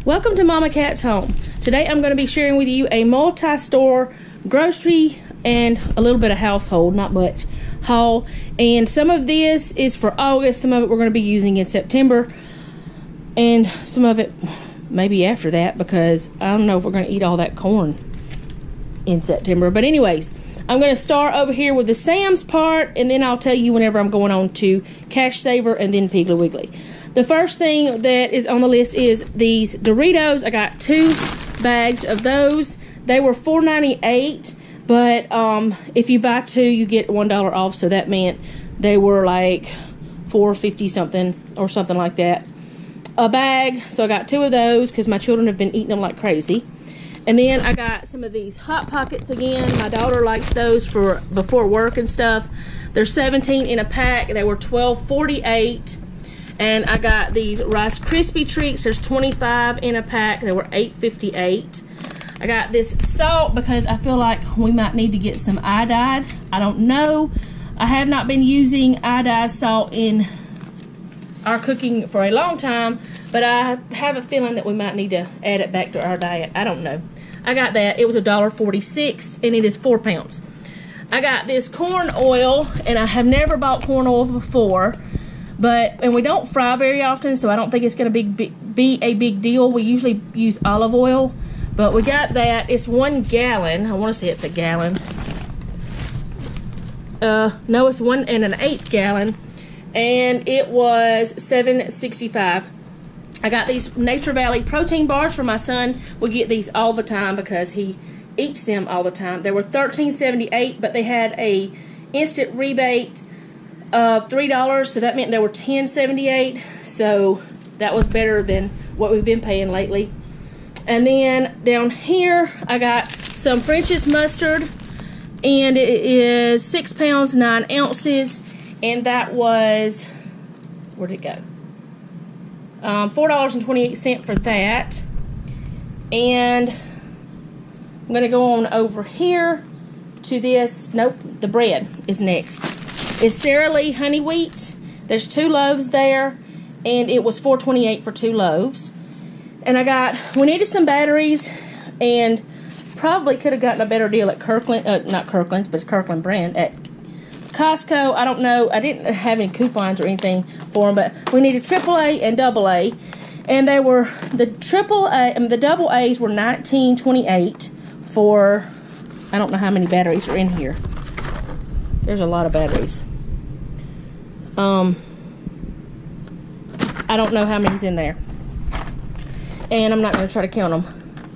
Welcome to Mama Cat's Home. Today I'm going to be sharing with you a multi-store grocery and a little bit of household, not much, haul. And some of this is for August, some of it we're going to be using in September, and some of it maybe after that, because I don't know if we're going to eat all that corn in September. But anyways, I'm going to start over here with the Sam's part, and then I'll tell you whenever I'm going on to Cash Saver and then Piggly Wiggly. The first thing that is on the list is these Doritos. I got 2 bags of those. They were $4.98, but if you buy 2, you get $1 off, so that meant they were like $4.50 something or something like that a bag. So I got 2 of those because my children have been eating them like crazy. And then I got some of these Hot Pockets again. My daughter likes those for before work and stuff. They're 17 in a pack. They were $12.48. And I got these Rice Krispie treats. There's 25 in a pack. They were $8.58. I got this salt because I feel like we might need to get some iodide. I don't know. I have not been using iodized salt in our cooking for a long time, but I have a feeling that we might need to add it back to our diet. I don't know. I got that. It was $1.46, and it is 4 pounds. I got this corn oil, and I have never bought corn oil before. And we don't fry very often, so I don't think it's going to be a big deal. We usually use olive oil, but we got that. It's 1 gallon. I want to say it's a gallon. No, it's 1 1/8 gallon, and it was $7.65. I got these Nature Valley protein bars for my son. We get these all the time because he eats them all the time. They were $13.78, but they had a instant rebate of $3, so that meant they were $10.78, so that was better than what we've been paying lately. And then down here I got some French's mustard, and it is 6 pounds 9 ounces, and that was, where'd it go, $4.28 for that. And I'm gonna go on over here to this. Nope, the bread is next. It's Sara Lee honey wheat. There's 2 loaves there, and it was $4.28 for 2 loaves. And we needed some batteries, and probably could have gotten a better deal at Kirkland, not Kirkland's, but it's Kirkland brand, at Costco. I don't know. I didn't have any coupons or anything for them, but we needed AAA and AA, and they were the the double A's were $19.28 for, I don't know how many batteries are in here. There's a lot of batteries. I don't know how many's in there, and I'm not going to try to count them.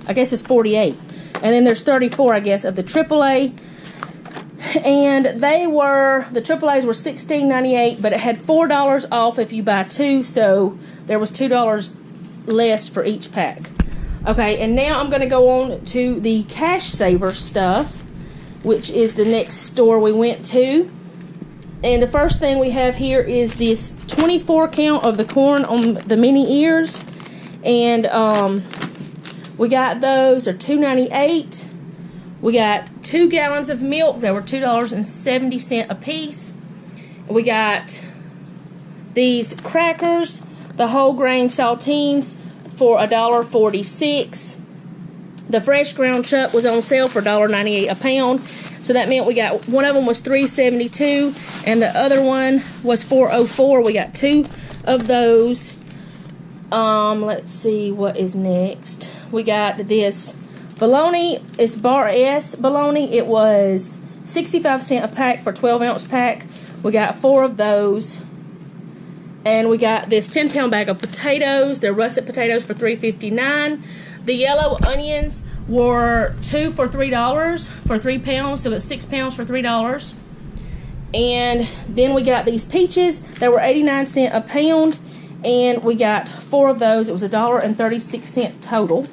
I guess it's 48, and then there's 34, I guess, of the AAA. And the AAA's were $16.98, but it had $4 off if you buy 2, so there was $2 less for each pack. Okay, and now I'm going to go on to the Cash Saver stuff, which is the next store we went to. And the first thing we have here is this 24 count of the corn on the mini ears, and we got those. They're $2.98. We got 2 gallons of milk. They were $2.70 a piece. We got these crackers, the whole grain saltines, for $1.46. The fresh ground chuck was on sale for $1.98 a pound. So that meant we got, one of them was $3.72, and the other one was $4.04. We got 2 of those. Let's see what is next. We got this bologna. It's Bar S bologna. It was 65 cents a pack for 12-ounce pack. We got 4 of those. And we got this 10-pound bag of potatoes. They're russet potatoes for $3.59. The yellow onions were 2 for $3 for 3 pounds, so it's 6 pounds for $3. And then we got these peaches. They were 89 cents a pound, and we got 4 of those. It was $1.36 total.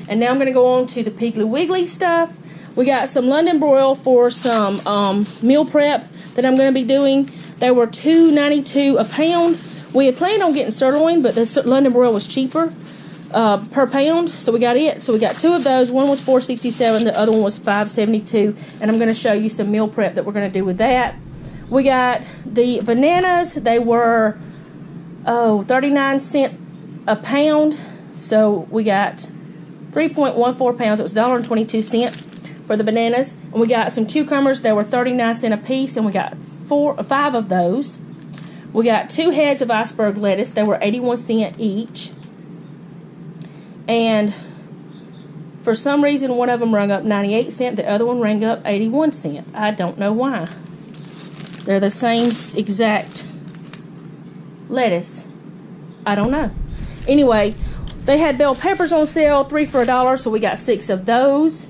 And now I'm going to go on to the Piggly Wiggly stuff. We got some London broil for some meal prep that I'm going to be doing. They were $2.92 a pound. We had planned on getting sirloin, but the London broil was cheaper per pound, so we got it. So we got 2 of those. One was $4.67, the other one was $5.72, and I'm going to show you some meal prep that we're going to do with that. We got the bananas. They were 39 cents a pound, So we got 3.14 pounds. It was $1.22 for the bananas. And we got some cucumbers that were 39 cents a piece, and we got 5 of those. We got 2 heads of iceberg lettuce that were 81 cents each. And for some reason, one of them rang up 98 cents, the other one rang up 81 cents. I don't know why. They're the same exact lettuce. I don't know. Anyway, they had bell peppers on sale, 3 for $1, so we got 6 of those.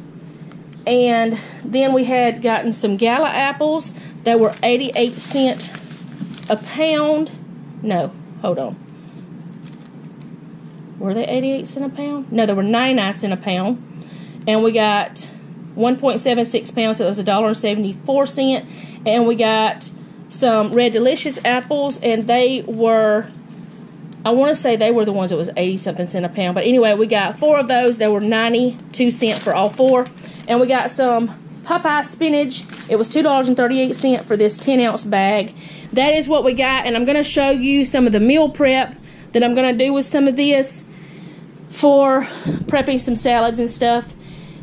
And then we had gotten some gala apples that were 88 cents a pound. No, hold on. Were they 88 cents a pound? No, they were 99 cents a pound. And we got 1.76 pounds, so it was $1.74. And we got some Red Delicious apples, and they were, I want to say they were the ones that was 80-something cents a pound. But anyway, we got 4 of those. They were 92 cents for all 4. And we got some Popeye spinach. It was $2.38 for this 10-ounce bag. That is what we got, and I'm going to show you some of the meal prep that I'm going to do with some of this for prepping some salads and stuff.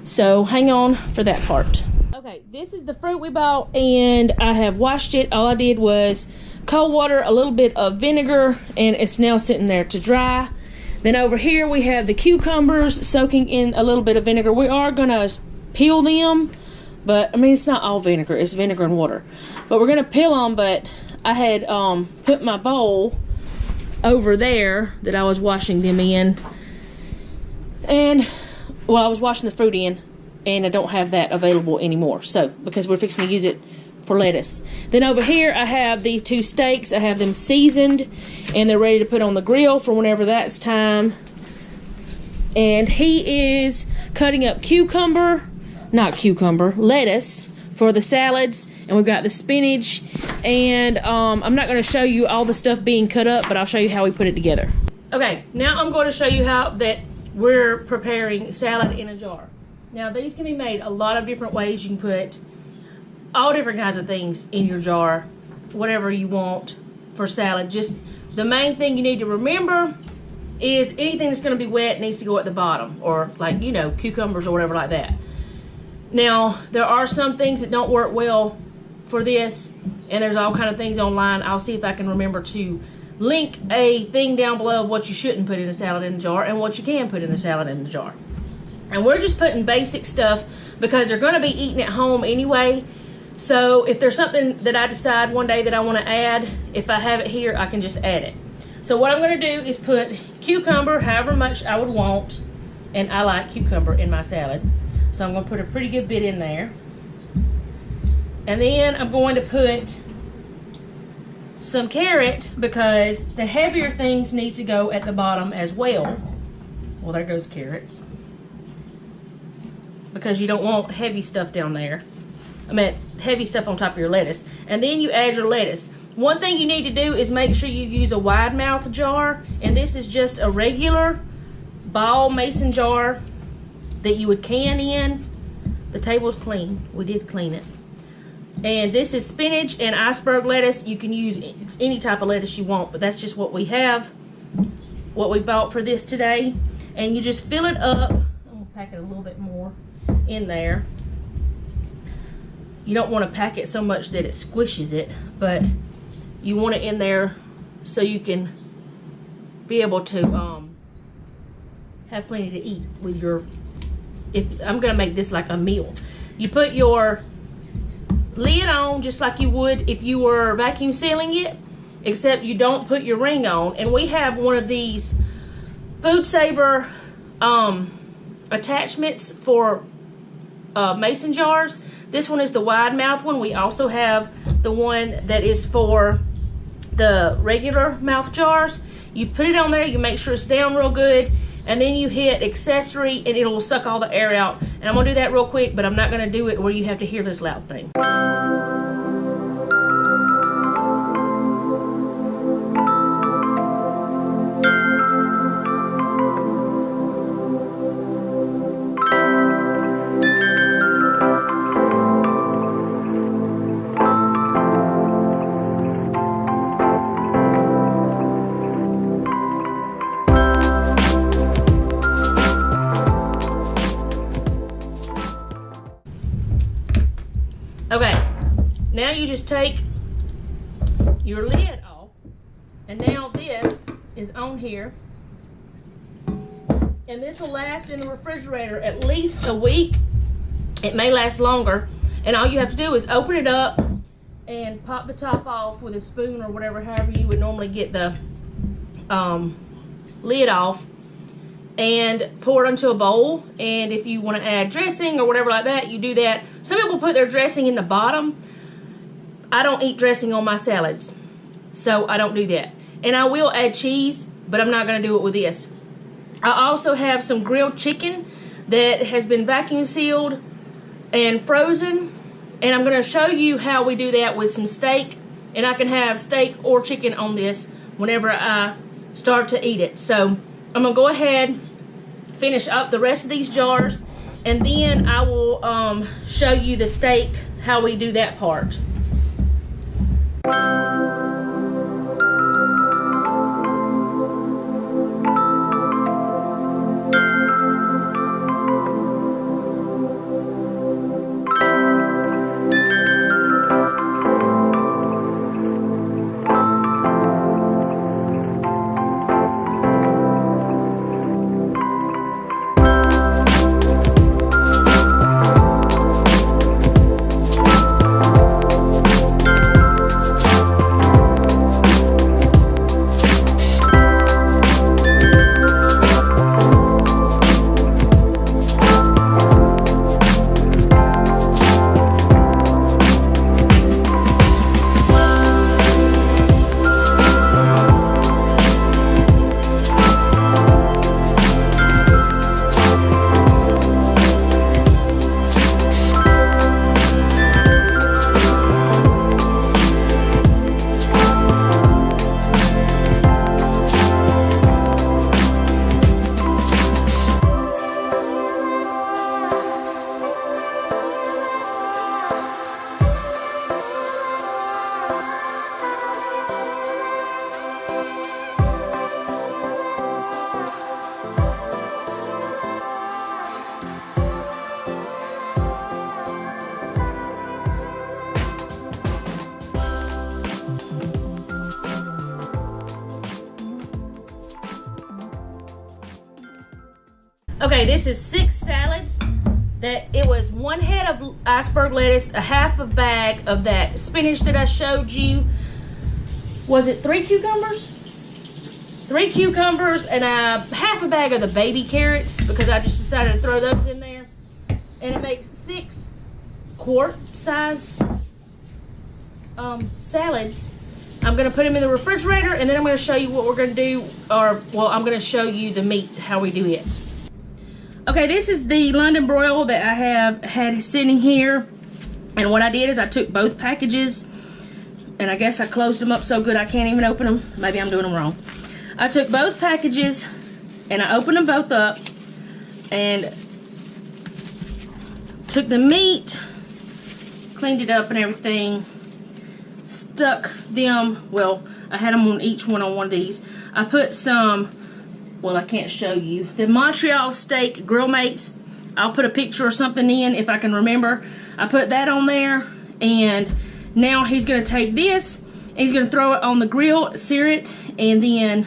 So hang on for that part. Okay, this is the fruit we bought, and I have washed it. All I did was cold water, a little bit of vinegar, and it's now sitting there to dry. Then over here we have the cucumbers soaking in a little bit of vinegar. We are going to peel them, but I mean, it's not all vinegar, it's vinegar and water. But we're going to peel them, but I had put my bowl over there that I was washing them in, and well, I was washing the fruit in, and I don't have that available anymore, so because we're fixing to use it for lettuce. Then over here I have these 2 steaks. I have them seasoned, and they're ready to put on the grill for whenever that's time. And he is cutting up lettuce for the salads, and we've got the spinach, and I'm not going to show you all the stuff being cut up, but I'll show you how we put it together. Okay, now I'm going to show you how that we're preparing salad in a jar. Now these can be made a lot of different ways. You can put all different kinds of things in your jar, whatever you want for salad. Just the main thing you need to remember is anything that's going to be wet needs to go at the bottom, or like, you know, cucumbers or whatever like that. Now, there are some things that don't work well for this, and there's all kind of things online. I'll see if I can remember to link a thing down below of what you shouldn't put in a salad in a jar and what you can put in a salad in a jar. And we're just putting basic stuff because they're going to be eating at home anyway. So if there's something that I decide one day that I want to add, if I have it here, I can just add it. So what I'm going to do is put cucumber, however much I would want, and I like cucumber in my salad. So I'm going to put a pretty good bit in there. And then I'm going to put some carrot, because the heavier things need to go at the bottom as well. Well, there goes carrots. Because you don't want heavy stuff down there. I mean, heavy stuff on top of your lettuce. And then you add your lettuce. One thing you need to do is make sure you use a wide mouth jar. And this is just a regular ball mason jar that you would can in. The table's clean. We did clean it. And this is spinach and iceberg lettuce. You can use any type of lettuce you want, but that's just what we have, what we bought for this today. And you just fill it up. I'm going to pack it a little bit more in there. You don't want to pack it so much that it squishes it, but you want it in there so you can be able to have plenty to eat with your, I'm going to make this like a meal. You put your lid on just like you would if you were vacuum sealing it, except you don't put your ring on. And we have one of these food saver attachments for mason jars. This one is the wide mouth one. We also have the one that is for the regular mouth jars. You put it on there, you make sure it's down real good, and then you hit accessory and it'll suck all the air out. And I'm gonna do that real quick, but I'm not gonna do it where you have to hear this loud thing. take your lid off, and now this is on here, and this will last in the refrigerator at least a week. It may last longer, and all you have to do is open it up and pop the top off with a spoon or whatever, however you would normally get the lid off, and pour it into a bowl. And if you want to add dressing or whatever like that, you do that. Some people put their dressing in the bottom. I don't eat dressing on my salads, so I don't do that. And I will add cheese, but I'm not going to do it with this. I also have some grilled chicken that has been vacuum sealed and frozen, and I'm going to show you how we do that with some steak. And I can have steak or chicken on this whenever I start to eat it. So I'm going to go ahead, finish up the rest of these jars, and then I will show you the steak, how we do that part. Okay, this is 6 salads. It was 1 head of iceberg lettuce, a half a bag of that spinach that I showed you. Was it 3 cucumbers? 3 cucumbers and half a bag of the baby carrots, because I just decided to throw those in there. And it makes 6 quart size salads. I'm going to put them in the refrigerator, and then I'm going to show you what we're going to do, I'm going to show you the meat, how we do it. Okay, this is the London broil that I have had sitting here. And what I did is I took both packages, and I guess I closed them up so good I can't even open them. Maybe I'm doing them wrong. I took both packages, and I opened them both up, and took the meat, cleaned it up and everything, stuck them, well, I had them on each one on one of these. I put some, well, I can't show you, the Montreal steak grill mates. I'll put a picture or something in if I can remember. I put that on there, and now he's going to take this, and he's going to throw it on the grill, sear it, and then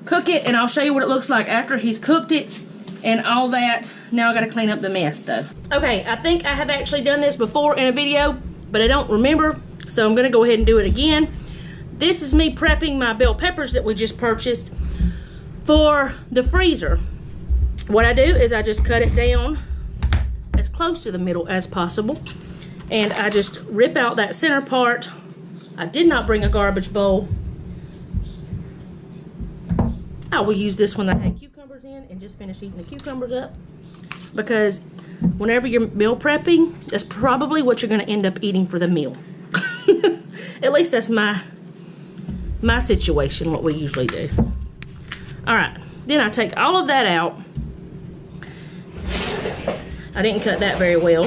cook it, and I'll show you what it looks like after he's cooked it and all that. Now I got to clean up the mess though. Okay, I think I have actually done this before in a video, but I don't remember, so I'm going to go ahead and do it again. This is me prepping my bell peppers that we just purchased for the freezer. What I do is I just cut it down as close to the middle as possible, and I just rip out that center part. I did not bring a garbage bowl. I will use this one that I had cucumbers in and just finish eating the cucumbers up, because whenever you're meal prepping, that's probably what you're going to end up eating for the meal. At least that's my situation, what we usually do. Alright, then I take all of that out. I didn't cut that very well.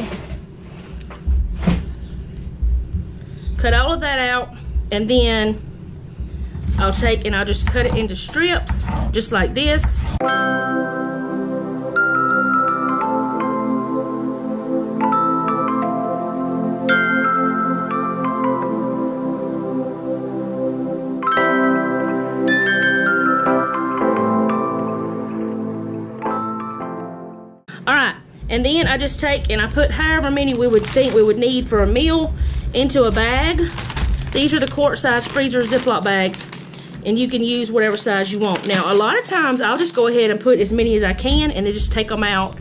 Cut all of that out, and then I'll take and I'll just cut it into strips, just like this. And then I just take and I put however many we would think we would need for a meal into a bag. These are the quart size freezer Ziploc bags, and you can use whatever size you want. Now, a lot of times I'll just go ahead and put as many as I can and then just take them out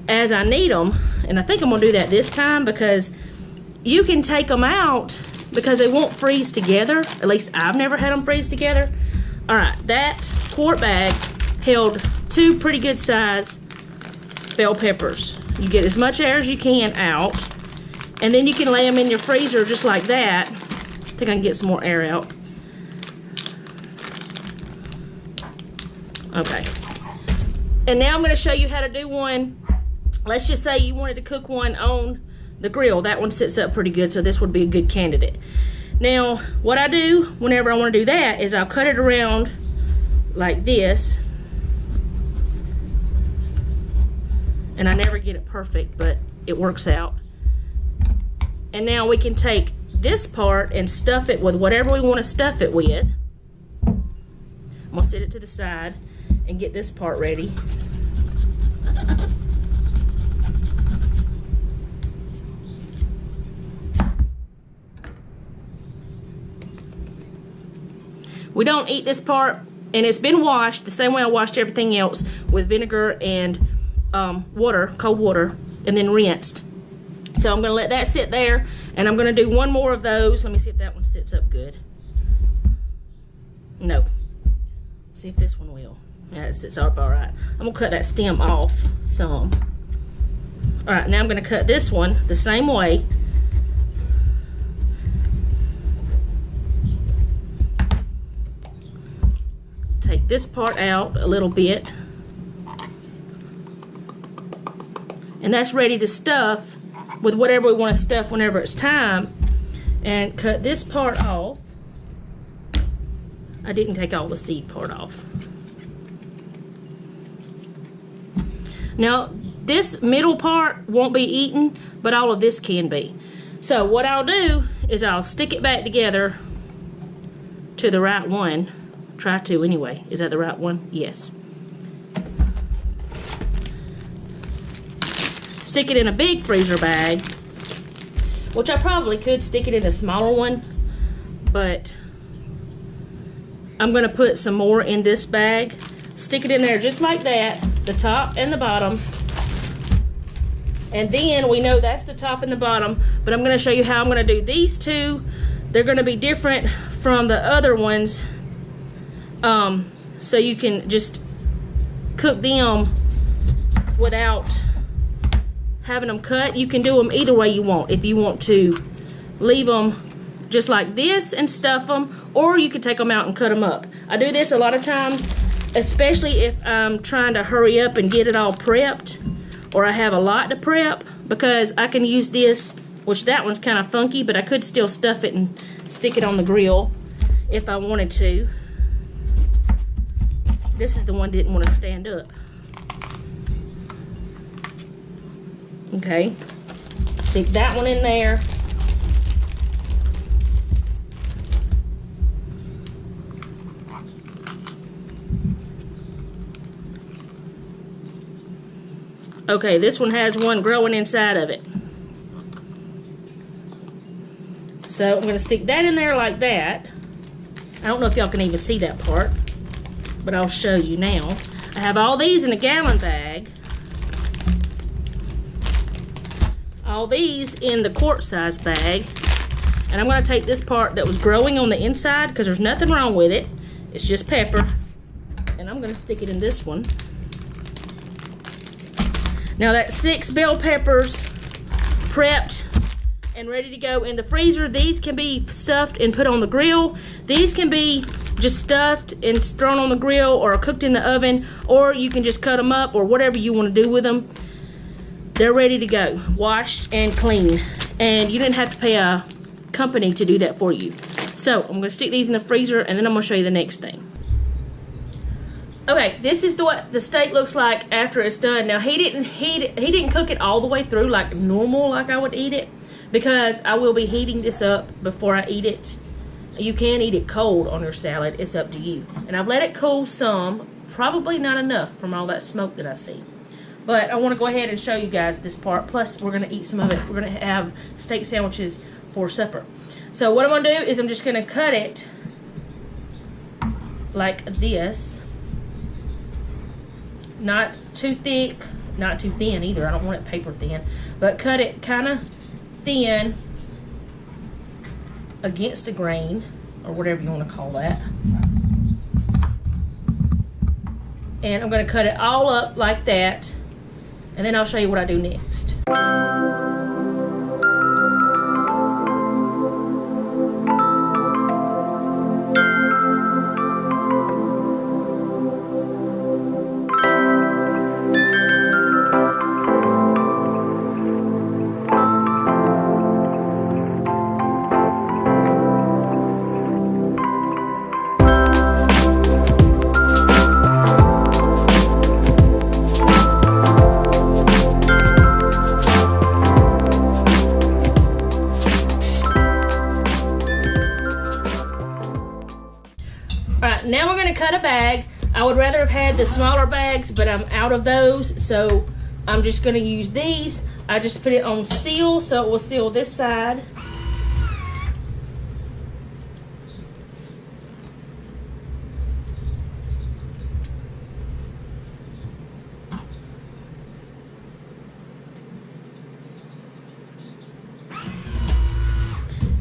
as I need them. And I think I'm gonna do that this time because you can take them out because they won't freeze together. At least I've never had them freeze together. All right, that quart bag held 2 pretty good size bell peppers. You get as much air as you can out, and then you can lay them in your freezer just like that. I think I can get some more air out. Okay. And now I'm going to show you how to do one. Let's just say you wanted to cook one on the grill. That one sits up pretty good, so this would be a good candidate. Now, what I do whenever I want to do that is I'll cut it around like this. And I never get it perfect, but it works out. And now we can take this part and stuff it with whatever we want to stuff it with. I'm going to set it to the side and get this part ready. We don't eat this part, and it's been washed the same way I washed everything else, with vinegar and water, cold water, and then rinsed. So I'm going to let that sit there, and I'm going to do one more of those. Let me see if that one sits up good. No. See if this one will. Yeah, it sits up all right. I'm going to cut that stem off some. All right, now I'm going to cut this one the same way. Take this part out a little bit. And that's ready to stuff with whatever we want to stuff whenever it's time. And cut this part off. I didn't take all the seed part off. Now, this middle part won't be eaten, but all of this can be. So what I'll do is I'll stick it back together to the right one. Try to anyway. Is that the right one? Yes. Stick it in a big freezer bag, which I probably could stick it in a smaller one, but I'm going to put some more in this bag. Stick it in there just like that, the top and the bottom. And then we know that's the top and the bottom, but I'm going to show you how I'm going to do these two. They're going to be different from the other ones, so you can just cook them without having them cut. You can do them either way you want. If you want to leave them just like this and stuff them, or you can take them out and cut them up. I do this a lot of times, especially if I'm trying to hurry up and get it all prepped, or I have a lot to prep, because I can use this, which that one's kind of funky, but I could still stuff it and stick it on the grill if I wanted to. This is the one that didn't want to stand up. Okay, stick that one in there. Okay, this one has one growing inside of it. So I'm going to stick that in there like that. I don't know if y'all can even see that part, but I'll show you now. I have all these in a gallon bag. All these in the quart size bag. And I'm going to take this part that was growing on the inside, because there's nothing wrong with it. It's just pepper. And I'm going to stick it in this one. Now that's 6 bell peppers prepped and ready to go in the freezer. These can be stuffed and put on the grill. These can be just stuffed and thrown on the grill or cooked in the oven, or you can just cut them up or whatever you want to do with them. They're ready to go, washed and clean, and you didn't have to pay a company to do that for you. So I'm going to stick these in the freezer, and then I'm going to show you the next thing. Okay, this is what the steak looks like after it's done. Now he didn't cook it all the way through like normal, like I would eat it, because I will be heating this up before I eat it. You can eat it cold on your salad, it's up to you. And I've let it cool some, probably not enough from all that smoke that I see. But I want to go ahead and show you guys this part. Plus, we're going to eat some of it. We're going to have steak sandwiches for supper. So what I'm going to do is I'm just going to cut it like this. Not too thick, not too thin either. I don't want it paper thin. But cut it kind of thin against the grain, or whatever you want to call that. And I'm going to cut it all up like that. And then I'll show you what I do next. Alright, now we're going to cut a bag. I would rather have had the smaller bags, but I'm out of those, so I'm just going to use these. I just put it on seal, so it will seal this side.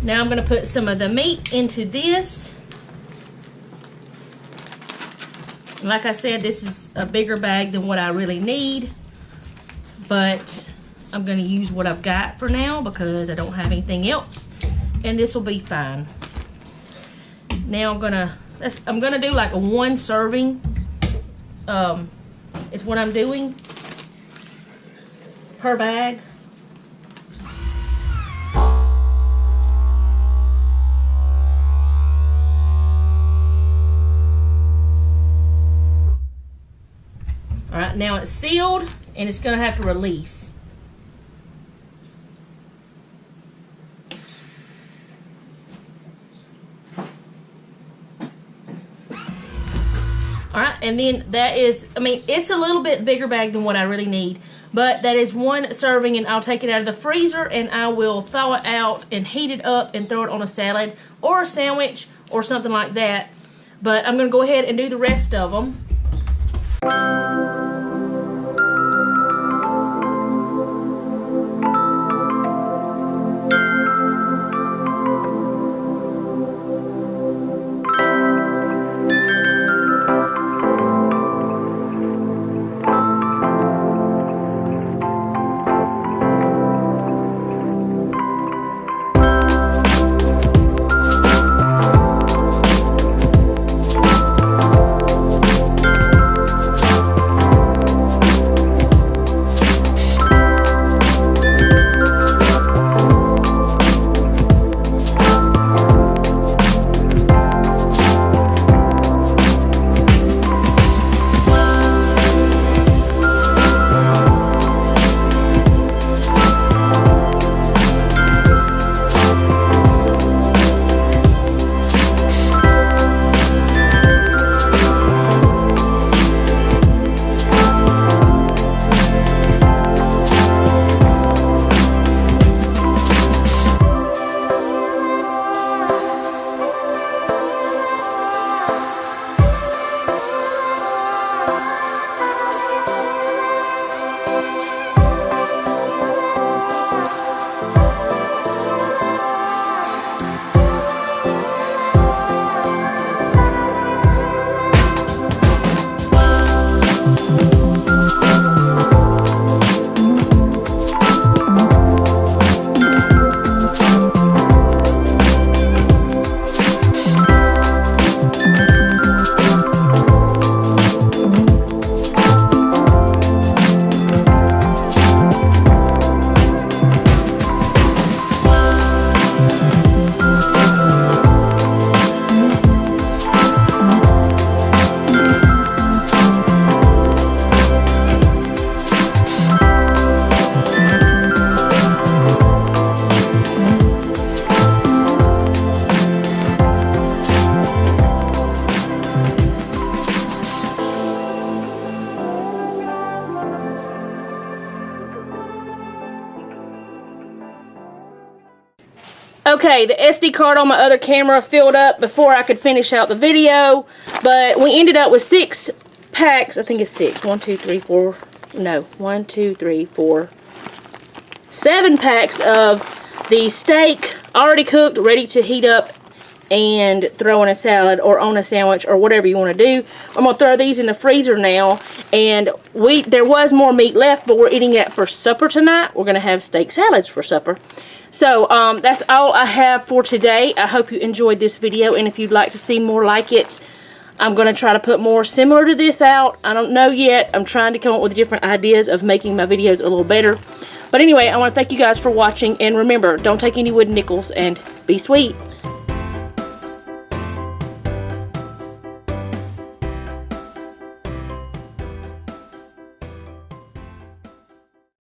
Now I'm going to put some of the meat into this. Like I said, this is a bigger bag than what I really need, but I'm going to use what I've got for now because I don't have anything else, and this will be fine. Now I'm gonna do like a 1 serving. Is what I'm doing per bag. Alright, now it's sealed and it's going to have to release. Alright, and then that is, I mean, it's a little bit bigger bag than what I really need, but that is 1 serving, and I'll take it out of the freezer and I will thaw it out and heat it up and throw it on a salad or a sandwich or something like that. But I'm going to go ahead and do the rest of them. Okay, the SD card on my other camera filled up before I could finish out the video, but we ended up with 6 packs. I think it's 6. 1, 2, 3, 4. No, 1, 2, 3, 4. 7 packs of the steak already cooked, ready to heat up and throw in a salad or on a sandwich or whatever you want to do. I'm going to throw these in the freezer now, and there was more meat left, but we're eating it for supper tonight. We're going to have steak salads for supper. So that's all I have for today. I hope you enjoyed this video, and if you'd like to see more like it, I'm going to try to put more similar to this out. I don't know yet. I'm trying to come up with different ideas of making my videos a little better. But anyway, I want to thank you guys for watching, and remember, don't take any wooden nickels, and be sweet.